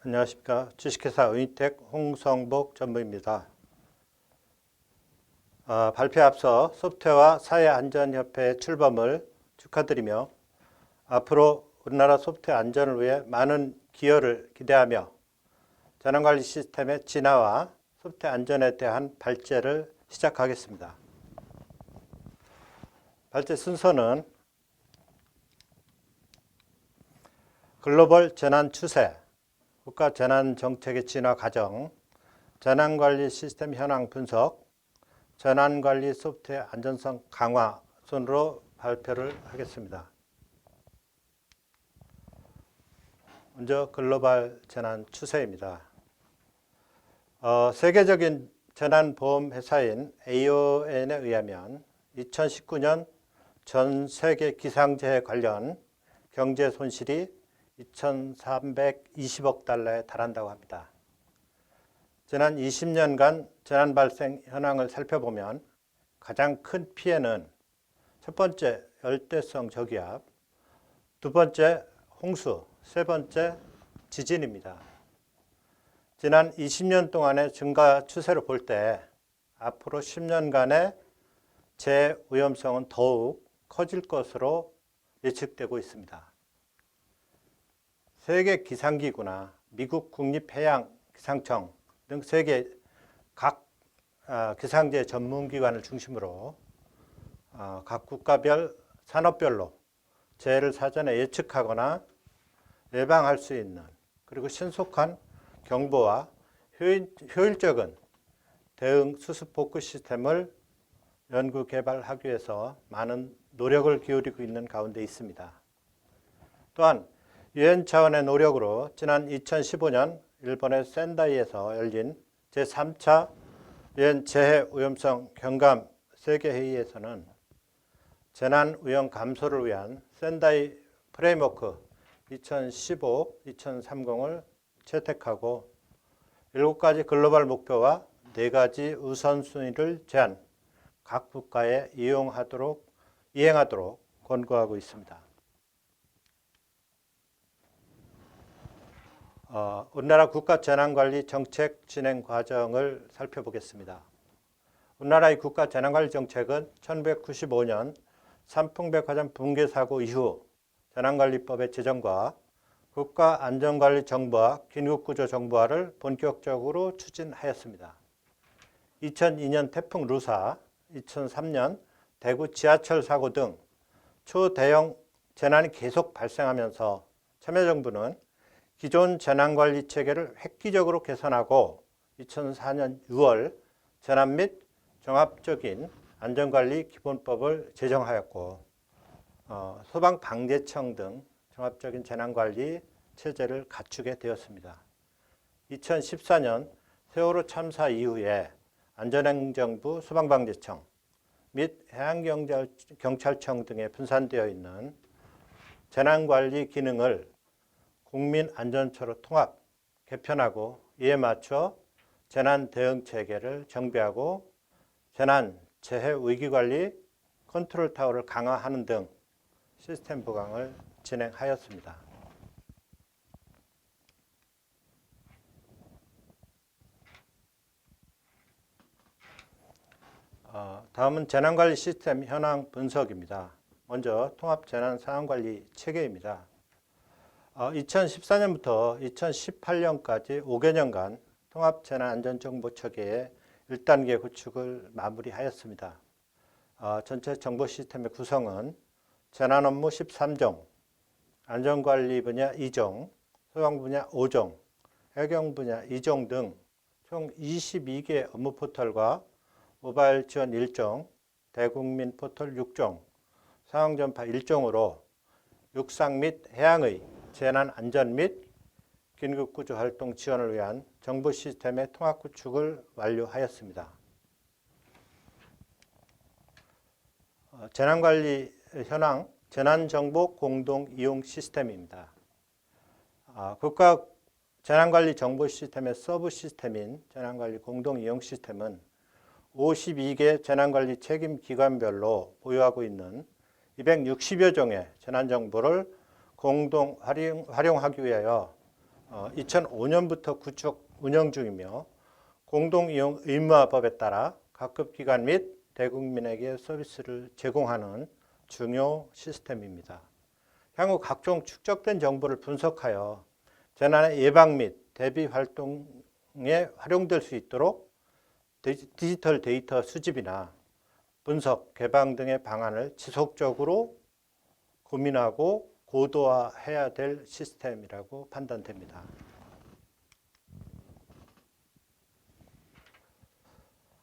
안녕하십니까. 주식회사 의인텍 홍성복 전무입니다. 발표에 앞서 소프트웨어 사회안전협회의 출범을 축하드리며 앞으로 우리나라 소프트웨어 안전을 위해 많은 기여를 기대하며 재난관리 시스템의 진화와 소프트웨어 안전에 대한 발제를 시작하겠습니다. 발제 순서는 글로벌 재난 추세, 국가 재난 정책의 진화 과정, 재난관리 시스템 현황 분석, 재난관리 소프트웨어 안전성 강화 순으로 발표를 하겠습니다. 먼저 글로벌 재난 추세입니다. 세계적인 재난보험 회사인 AON에 의하면 2019년 전 세계 기상재해 관련 경제 손실이 2,320억 달러에 달한다고 합니다. 지난 20년간 재난 발생 현황을 살펴보면 가장 큰 피해는 첫 번째 열대성 저기압, 두 번째 홍수, 세 번째 지진입니다. 지난 20년 동안의 증가 추세를 볼 때 앞으로 10년간의 재해 위험성은 더욱 커질 것으로 예측되고 있습니다. 세계 기상기구나 미국 국립해양기상청 등 세계 각 기상재해 전문기관을 중심으로 각 국가별 산업별로 재해를 사전에 예측하거나 예방할 수 있는 그리고 신속한 경보와 효율적인 대응 수습 복구 시스템을 연구 개발하기 위해서 많은 노력을 기울이고 있는 가운데 있습니다. 또한 유엔 차원의 노력으로 지난 2015년 일본의 센다이에서 열린 제3차 유엔 재해 위험성 경감 세계회의에서는 재난 위험 감소를 위한 센다이 프레임워크 2015-2030을 채택하고 7가지 글로벌 목표와 4가지 우선순위를 제한 각 국가에 이행하도록 권고하고 있습니다. 우리나라 국가 재난관리 정책 진행 과정을 살펴보겠습니다. 우리나라의 국가 재난관리 정책은 1995년 삼풍백화점 붕괴 사고 이후 재난관리법의 제정과 국가안전관리정보와 긴급구조정보화를 본격적으로 추진하였습니다. 2002년 태풍 루사, 2003년 대구 지하철 사고 등 초대형 재난이 계속 발생하면서 참여정부는 기존 재난관리 체계를 획기적으로 개선하고 2004년 6월 재난 및 종합적인 안전관리 기본법을 제정하였고 소방방재청 등 종합적인 재난관리 체제를 갖추게 되었습니다. 2014년 세월호 참사 이후에 안전행정부 소방방재청 및 해양경찰청 등에 분산되어 있는 재난관리 기능을 국민안전처로 통합, 개편하고 이에 맞춰 재난대응체계를 정비하고 재난, 재해 위기관리 컨트롤타워를 강화하는 등 시스템 부강을 진행하였습니다. 다음은 재난관리 시스템 현황 분석입니다. 먼저 통합재난상황관리 체계입니다. 2014년부터 2018년까지 5개년간 통합재난안전정보체계의 1단계 구축을 마무리하였습니다. 전체 정보 시스템의 구성은 재난업무 13종, 안전관리 분야 2종, 소방 분야 5종, 해경 분야 2종 등 총 22개 업무 포털과 모바일 지원 1종, 대국민 포털 6종, 상황전파 1종으로 육상 및 해양의 재난안전 및 긴급구조활동 지원을 위한 정보 시스템의 통합 구축을 완료하였습니다. 재난관리 현황 재난정보 공동 이용 시스템입니다. 국가 재난관리 정보 시스템의 서브 시스템인 재난관리 공동 이용 시스템은 52개 재난관리 책임 기관별로 보유하고 있는 260여 종의 재난정보를 공동 활용하기 위하여 2005년부터 구축 운영 중이며 공동이용 의무화법에 따라 각급 기관 및 대국민에게 서비스를 제공하는 중요 시스템입니다. 향후 각종 축적된 정보를 분석하여 재난의 예방 및 대비 활동에 활용될 수 있도록 디지털 데이터 수집이나 분석, 개방 등의 방안을 지속적으로 고민하고 고도화해야 될 시스템이라고 판단됩니다.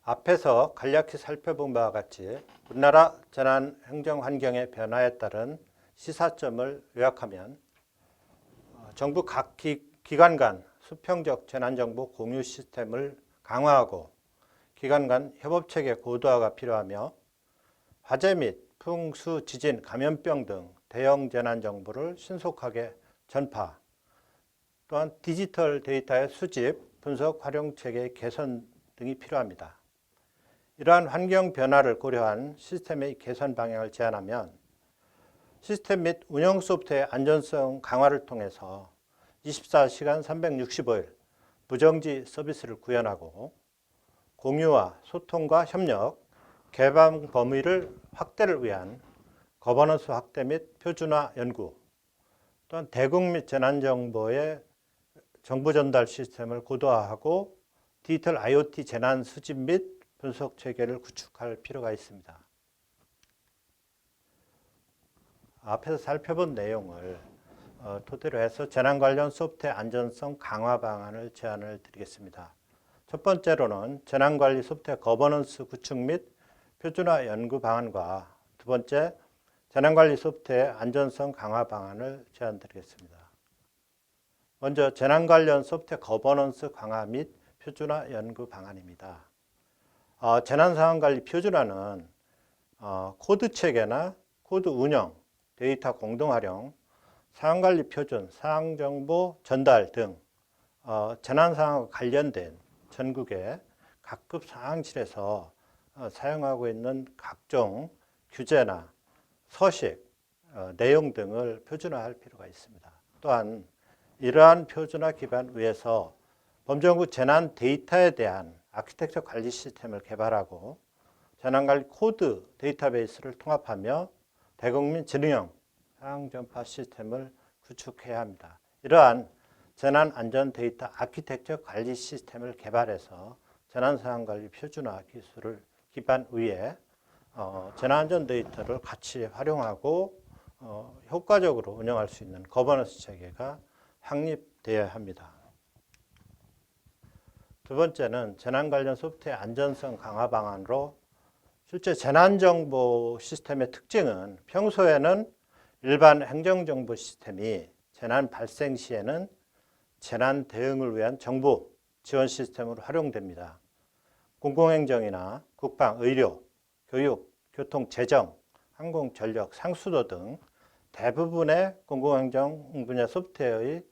앞에서 간략히 살펴본 바와 같이 우리나라 재난 행정 환경의 변화에 따른 시사점을 요약하면 정부 각 기관 간 수평적 재난정보 공유 시스템을 강화하고 기관 간 협업체계 고도화가 필요하며 화재 및 풍수, 지진, 감염병 등 대형 재난 정보를 신속하게 전파, 또한 디지털 데이터의 수집, 분석, 활용 체계 개선 등이 필요합니다. 이러한 환경 변화를 고려한 시스템의 개선 방향을 제안하면 시스템 및 운영 소프트의 안전성 강화를 통해서 24시간 365일 무정지 서비스를 구현하고 공유와 소통과 협력, 개방 범위를 확대를 위한 거버넌스 확대 및 표준화 연구, 또한 대국민 재난정보의 정보 전달 시스템을 고도화하고 디지털 IoT 재난 수집 및 분석 체계를 구축할 필요가 있습니다. 앞에서 살펴본 내용을 토대로 해서 재난 관련 소프트웨어 안전성 강화 방안을 제안을 드리겠습니다. 첫 번째로는 재난관리 소프트웨어 거버넌스 구축 및 표준화 연구 방안과 두 번째 재난관리 소프트웨어 안전성 강화 방안을 제안드리겠습니다. 먼저 재난 관련 소프트웨어 거버넌스 강화 및 표준화 연구 방안입니다. 재난상황관리 표준화는 코드 체계나 코드 운영, 데이터 공동 활용, 상황관리 표준, 상황정보 전달 등 재난상황과 관련된 전국의 각급 상황실에서 사용하고 있는 각종 규제나 서식, 내용 등을 표준화할 필요가 있습니다. 또한 이러한 표준화 기반 위에서 범정부 재난 데이터에 대한 아키텍처 관리 시스템을 개발하고 재난관리 코드 데이터베이스를 통합하며 대국민 지능형 상황 전파 시스템을 구축해야 합니다. 이러한 재난 안전 데이터 아키텍처 관리 시스템을 개발해서 재난 상황 관리 표준화 기술을 기반 위에 재난 안전 데이터를 같이 활용하고 효과적으로 운영할 수 있는 거버넌스 체계가 확립되어야 합니다. 두 번째는 재난 관련 소프트웨어 안전성 강화 방안으로 실제 재난정보 시스템의 특징은 평소에는 일반 행정정보 시스템이 재난 발생 시에는 재난 대응을 위한 정보 지원 시스템으로 활용됩니다. 공공행정이나 국방, 의료, 교육, 교통, 재정, 항공, 전력, 상수도 등 대부분의 공공행정 분야 소프트웨어의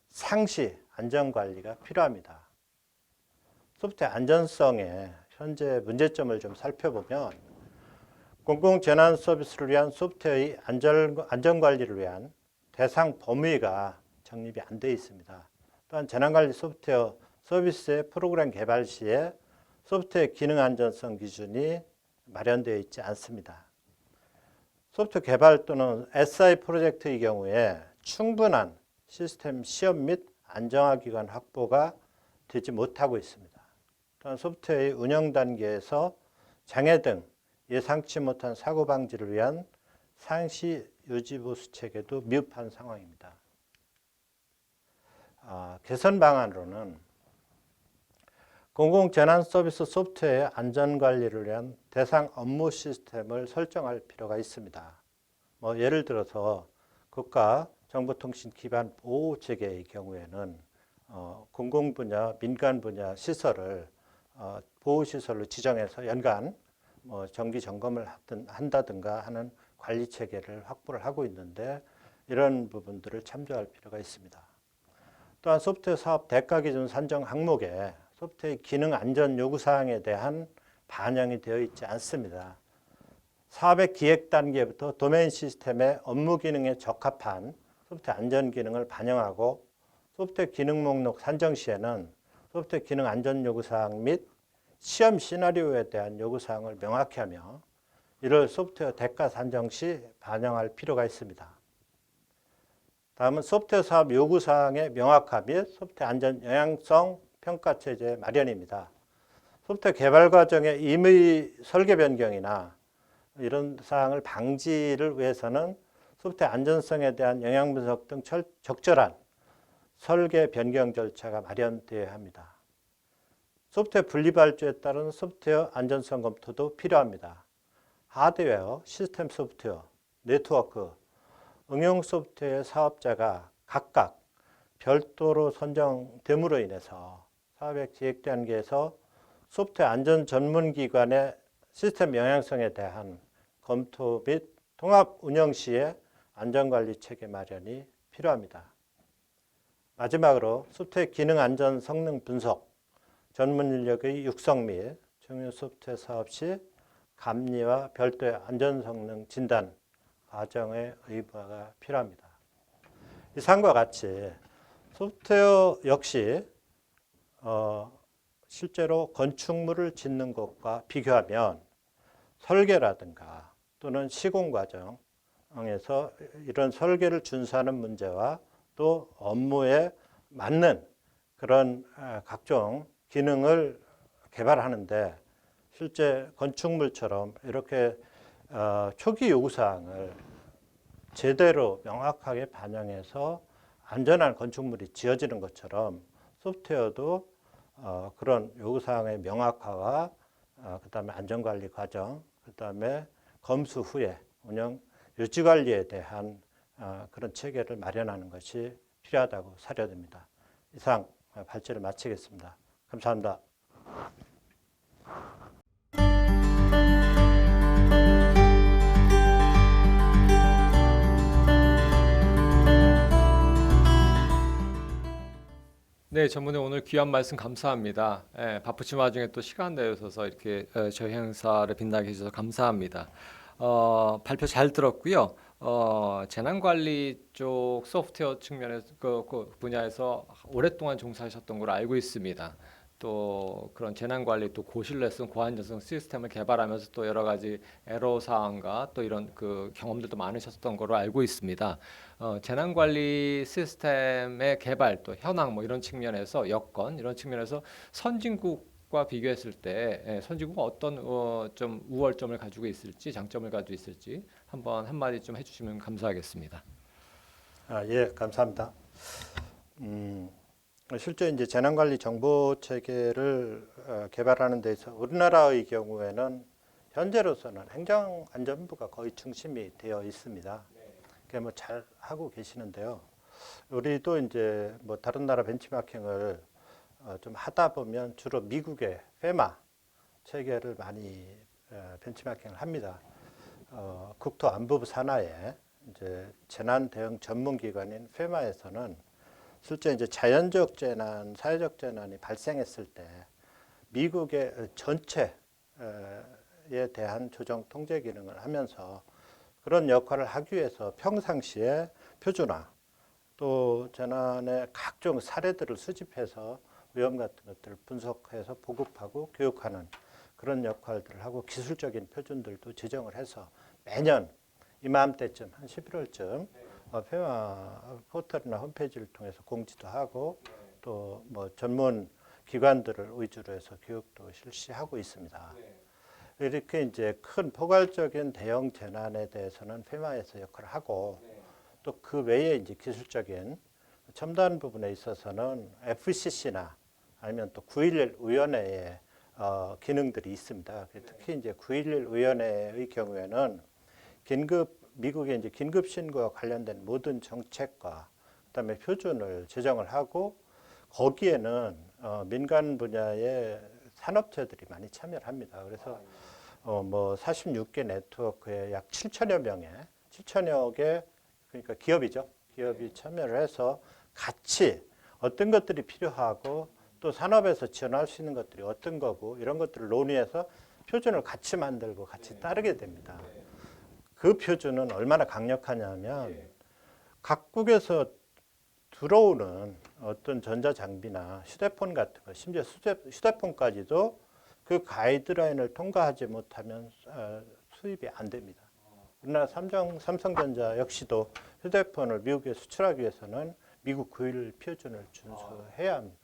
상시 안전관리가 필요합니다. 소프트웨어 안전성의 현재 문제점을 좀 살펴보면 공공재난 서비스를 위한 소프트웨어의 안전관리를 위한 대상 범위가 정립이 안 되어 있습니다. 또한 재난관리 소프트웨어 서비스의 프로그램 개발 시에 소프트웨어 기능 안전성 기준이 마련되어 있지 않습니다. 소프트웨어 개발 또는 SI 프로젝트의 경우에 충분한 시스템 시험 및 안정화 기관 확보가 되지 못하고 있습니다. 또한 소프트웨어의 운영 단계에서 장애 등 예상치 못한 사고 방지를 위한 상시 유지 보수 체계도 미흡한 상황입니다. 개선 방안으로는 공공재난 서비스 소프트웨어 안전관리를 위한 대상 업무 시스템을 설정할 필요가 있습니다. 예를 들어서 국가 정보통신 기반 보호 체계의 경우에는 공공 분야, 민간 분야 시설을 보호 시설로 지정해서 연간 정기 점검을 한다든가 하는 관리 체계를 확보를 하고 있는데 이런 부분들을 참조할 필요가 있습니다. 또한 소프트웨어 사업 대가 기준 산정 항목에 소프트웨어 기능 안전 요구 사항에 대한 반영이 되어 있지 않습니다. 사업의 기획 단계부터 도메인 시스템의 업무 기능에 적합한 소프트웨어 안전 기능을 반영하고 소프트웨어 기능 목록 산정 시에는 소프트웨어 기능 안전 요구사항 및 시험 시나리오에 대한 요구사항을 명확히 하며 이를 소프트웨어 대가 산정 시 반영할 필요가 있습니다. 다음은 소프트웨어 사업 요구사항의 명확화 및 소프트웨어 안전 영향성 평가 체제 마련입니다. 소프트웨어 개발 과정의 임의 설계 변경이나 이런 사항을 방지를 위해서는 소프트웨어 안전성에 대한 영향 분석 등 적절한 설계 변경 절차가 마련되어야 합니다. 소프트웨어 분리발주에 따른 소프트웨어 안전성 검토도 필요합니다. 하드웨어, 시스템 소프트웨어, 네트워크, 응용 소프트웨어 사업자가 각각 별도로 선정됨으로 인해서 사업의 기획 단계에서 소프트웨어 안전 전문기관의 시스템 영향성에 대한 검토 및 통합 운영 시에 안전관리 체계 마련이 필요합니다. 마지막으로 소프트웨어 기능 안전 성능 분석, 전문 인력의 육성 및 중요 소프트웨어 사업 시 감리와 별도의 안전 성능 진단 과정의 의무화가 필요합니다. 이상과 같이 소프트웨어 역시 실제로 건축물을 짓는 것과 비교하면 설계라든가 또는 시공 과정에서 이런 설계를 준수하는 문제와 또 업무에 맞는 그런 각종 기능을 개발하는데 실제 건축물처럼 이렇게 초기 요구사항을 제대로 명확하게 반영해서 안전한 건축물이 지어지는 것처럼 소프트웨어도 그런 요구사항의 명확화와 그다음에 안전관리 과정, 그다음에 검수 후에 운영 유지관리에 대한 그런 체계를 마련하는 것이 필요하다고 사료됩니다. 이상 발제를 마치겠습니다. 감사합니다. 네, 전문의 오늘 귀한 말씀 감사합니다. 바쁘신 와중에 또 시간 내주셔서 이렇게 저희 행사를 빛나게 해주셔서 감사합니다. 발표 잘 들었고요. 재난관리 쪽 소프트웨어 측면에서 그 분야에서 오랫동안 종사하셨던 걸로 알고 있습니다. 또 그런 재난관리 또 고신뢰성 고안전성 시스템을 개발하면서 또 여러 가지 애로 사항과 또 이런 그 경험들도 많으셨던 걸로 알고 있습니다. 재난관리 시스템의 개발 또 현황 뭐 이런 측면에서 여건 이런 측면에서 선진국과 비교했을 때 선진국은 어떤 좀 우월점을 가지고 있을지 장점을 가지고 있을지 한번 한마디 좀 해주시면 감사하겠습니다. 예, 감사합니다. 실제 이제 재난관리 정보 체계를 개발하는 데 있어 우리나라의 경우에는 현재로서는 행정안전부가 거의 중심이 되어 있습니다. 그게 뭐 잘 하고 계시는데요. 우리도 이제 뭐 다른 나라 벤치마킹을 좀 하다 보면 주로 미국의 페마 체계를 많이 벤치마킹을 합니다. 국토안보부 산하에 이제 재난 대응 전문 기관인 페마에서는 실제 이제 자연적 재난, 사회적 재난이 발생했을 때 미국의 전체에 대한 조정 통제 기능을 하면서 그런 역할을 하기 위해서 평상시에 표준화 또 재난의 각종 사례들을 수집해서 위험 같은 것들을 분석해서 보급하고 교육하는 그런 역할들을 하고 기술적인 표준들도 지정을 해서 매년 이맘때쯤 한 11월쯤 페마 포털이나 홈페이지를 통해서 공지도 하고 또 뭐 전문 기관들을 위주로 해서 교육도 실시하고 있습니다. 이렇게 이제 큰 포괄적인 대형 재난에 대해서는 페마에서 역할을 하고 또 그 외에 이제 기술적인 첨단 부분에 있어서는 FCC나 아니면 또 9.11 위원회의 기능들이 있습니다. 특히 이제 9.11 위원회의 경우에는 미국의 이제 긴급 신고와 관련된 모든 정책과 그다음에 표준을 제정을 하고 거기에는 민간 분야의 산업체들이 많이 참여를 합니다. 그래서 뭐 46개 네트워크에 약 7천여 개 그러니까 기업이죠. 기업이 참여를 해서 같이 어떤 것들이 필요하고 또 산업에서 지원할 수 있는 것들이 어떤 거고 이런 것들을 논의해서 표준을 같이 만들고 같이 따르게 됩니다. 그 표준은 얼마나 강력하냐면 각국에서 들어오는 어떤 전자장비나 휴대폰 같은 거, 심지어 휴대폰까지도 그 가이드라인을 통과하지 못하면 수입이 안 됩니다. 그러나 삼성전자 역시도 휴대폰을 미국에 수출하기 위해서는 미국 구일 표준을 준수해야 합니다.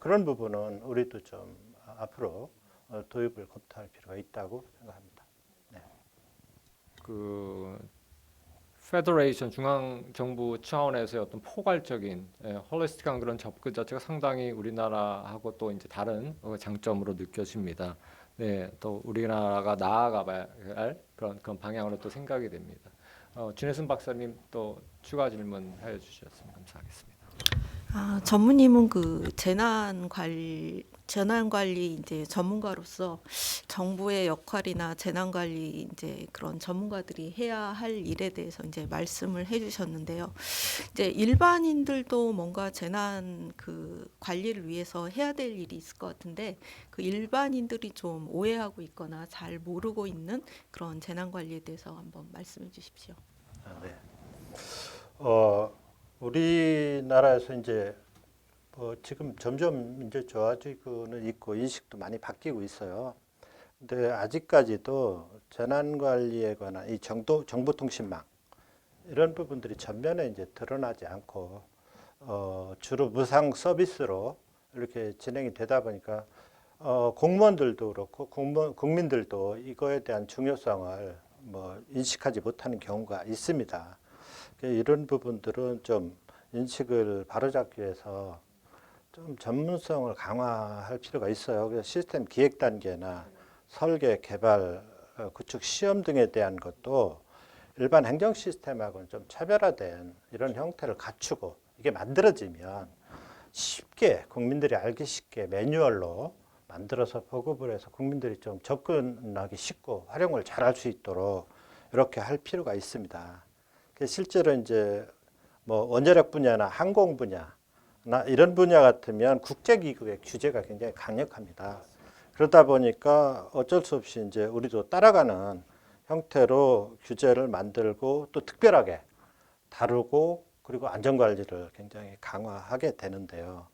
그런 부분은 우리도 좀 앞으로 도입을 검토할 필요가 있다고 생각합니다. 네. 그 페더레이션 중앙 정부 차원에서의 어떤 포괄적인 홀리스틱한 그런 접근 자체가 상당히 우리나라하고 또 이제 다른 장점으로 느껴집니다. 네, 또 우리나라가 나아가봐야 할 그런 방향으로 또 생각이 됩니다. 준혜순 박사님 또 추가 질문해 주셨으면 감사하겠습니다. 전무님은 그 재난 관리 이제 전문가로서 정부의 역할이나 재난 관리 이제 그런 전문가들이 해야 할 일에 대해서 이제 말씀을 해주셨는데요. 이제 일반인들도 뭔가 재난 그 관리를 위해서 해야 될 일이 있을 것 같은데 그 일반인들이 좀 오해하고 있거나 잘 모르고 있는 그런 재난 관리에 대해서 한번 말씀해 주십시오. 네. 우리나라에서 이제 지금 점점 이제 좋아지고는 있고 인식도 많이 바뀌고 있어요. 근데 아직까지도 재난 관리에 관한 이 정보통신망 이런 부분들이 전면에 이제 드러나지 않고 주로 무상 서비스로 이렇게 진행이 되다 보니까 공무원들도 그렇고 국민들도 이거에 대한 중요성을 인식하지 못하는 경우가 있습니다. 이런 부분들은 좀 인식을 바로잡기 위해서 좀 전문성을 강화할 필요가 있어요. 그래서 시스템 기획 단계나 설계, 개발, 구축 시험 등에 대한 것도 일반 행정 시스템하고는 좀 차별화된 이런 형태를 갖추고 이게 만들어지면 쉽게 국민들이 알기 쉽게 매뉴얼로 만들어서 보급을 해서 국민들이 좀 접근하기 쉽고 활용을 잘할 수 있도록 이렇게 할 필요가 있습니다. 실제로 이제 원자력 분야나 항공 분야나 이런 분야 같으면 국제기구의 규제가 굉장히 강력합니다. 그러다 보니까 어쩔 수 없이 이제 우리도 따라가는 형태로 규제를 만들고 또 특별하게 다루고 그리고 안전관리를 굉장히 강화하게 되는데요.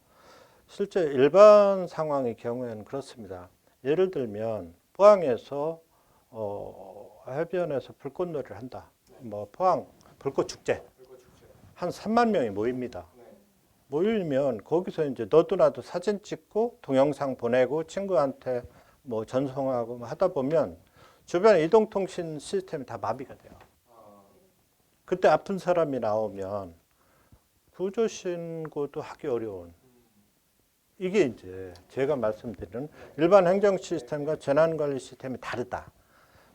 실제 일반 상황의 경우에는 그렇습니다. 예를 들면 포항에서 해변에서 불꽃놀이를 한다. 포항 불꽃축제 한 3만 명이 모입니다. 모이면 거기서 이제 너도 나도 사진 찍고 동영상 보내고 친구한테 전송하고 하다 보면 주변 이동통신 시스템이 다 마비가 돼요. 그때 아픈 사람이 나오면 구조신고도 하기 어려운 이게 이제 제가 말씀드리는 일반 행정 시스템과 재난관리 시스템이 다르다.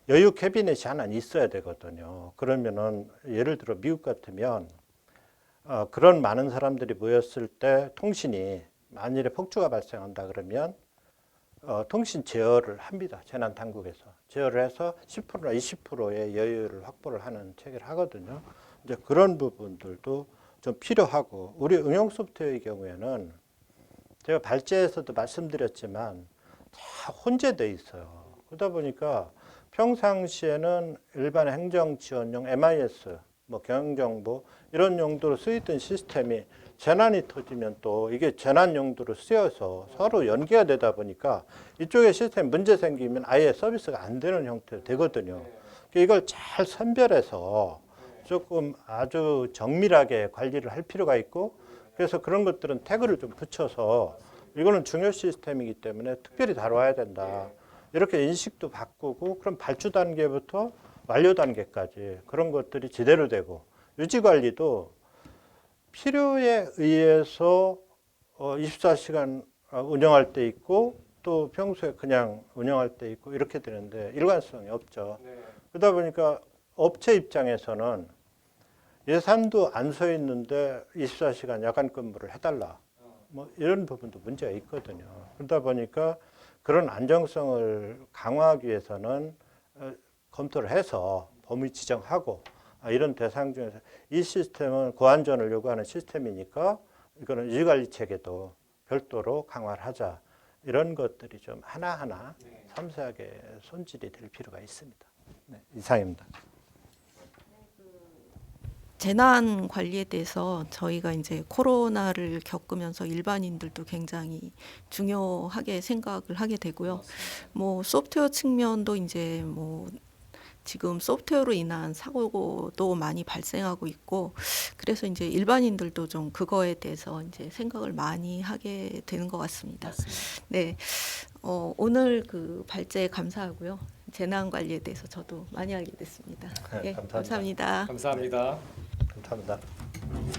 여유 캐비넷이 하나 있어야 되거든요. 그러면은 예를 들어 미국 같으면 그런 많은 사람들이 모였을 때 통신이 만일에 폭주가 발생한다 그러면 통신 제어를 합니다. 재난 당국에서 제어를 해서 10%나 20%의 여유를 확보를 하는 체계를 하거든요. 이제 그런 부분들도 좀 필요하고 우리 응용 소프트웨어의 경우에는 제가 발제에서도 말씀드렸지만 다 혼재돼 있어요. 그러다 보니까 평상시에는 일반 행정 지원용 MIS, 경영정보 이런 용도로 쓰이던 시스템이 재난이 터지면 또 이게 재난 용도로 쓰여서 서로 연계가 되다 보니까 이쪽에 시스템 문제 생기면 아예 서비스가 안 되는 형태로 되거든요. 이걸 잘 선별해서 조금 아주 정밀하게 관리를 할 필요가 있고 그래서 그런 것들은 태그를 좀 붙여서 이거는 중요 시스템이기 때문에 특별히 다뤄야 된다. 이렇게 인식도 바꾸고 그럼 발주 단계부터 완료 단계까지 그런 것들이 제대로 되고 유지 관리도 필요에 의해서 24시간 운영할 때 있고 또 평소에 그냥 운영할 때 있고 이렇게 되는데 일관성이 없죠. 그러다 보니까 업체 입장에서는 예산도 안 서 있는데 24시간 야간 근무를 해달라. 이런 부분도 문제가 있거든요. 그러다 보니까 그런 안정성을 강화하기 위해서는 검토를 해서 범위 지정하고 이런 대상 중에서 이 시스템은 고안전을 요구하는 시스템이니까 이거는 유지관리 체계도 별도로 강화를 하자. 이런 것들이 좀 하나하나 섬세하게 손질이 될 필요가 있습니다. 네, 이상입니다. 재난 관리에 대해서 저희가 이제 코로나를 겪으면서 일반인들도 굉장히 중요하게 생각을 하게 되고요. 뭐 소프트웨어 측면도 이제 뭐 지금 소프트웨어로 인한 사고도 많이 발생하고 있고, 그래서 이제 일반인들도 좀 그거에 대해서 이제 생각을 많이 하게 되는 것 같습니다. 네, 오늘 그 발제 감사하고요. 재난 관리에 대해서 저도 많이 알게 됐습니다. 예, 감사합니다. 감사합니다. 감사합니다. 감사합니다.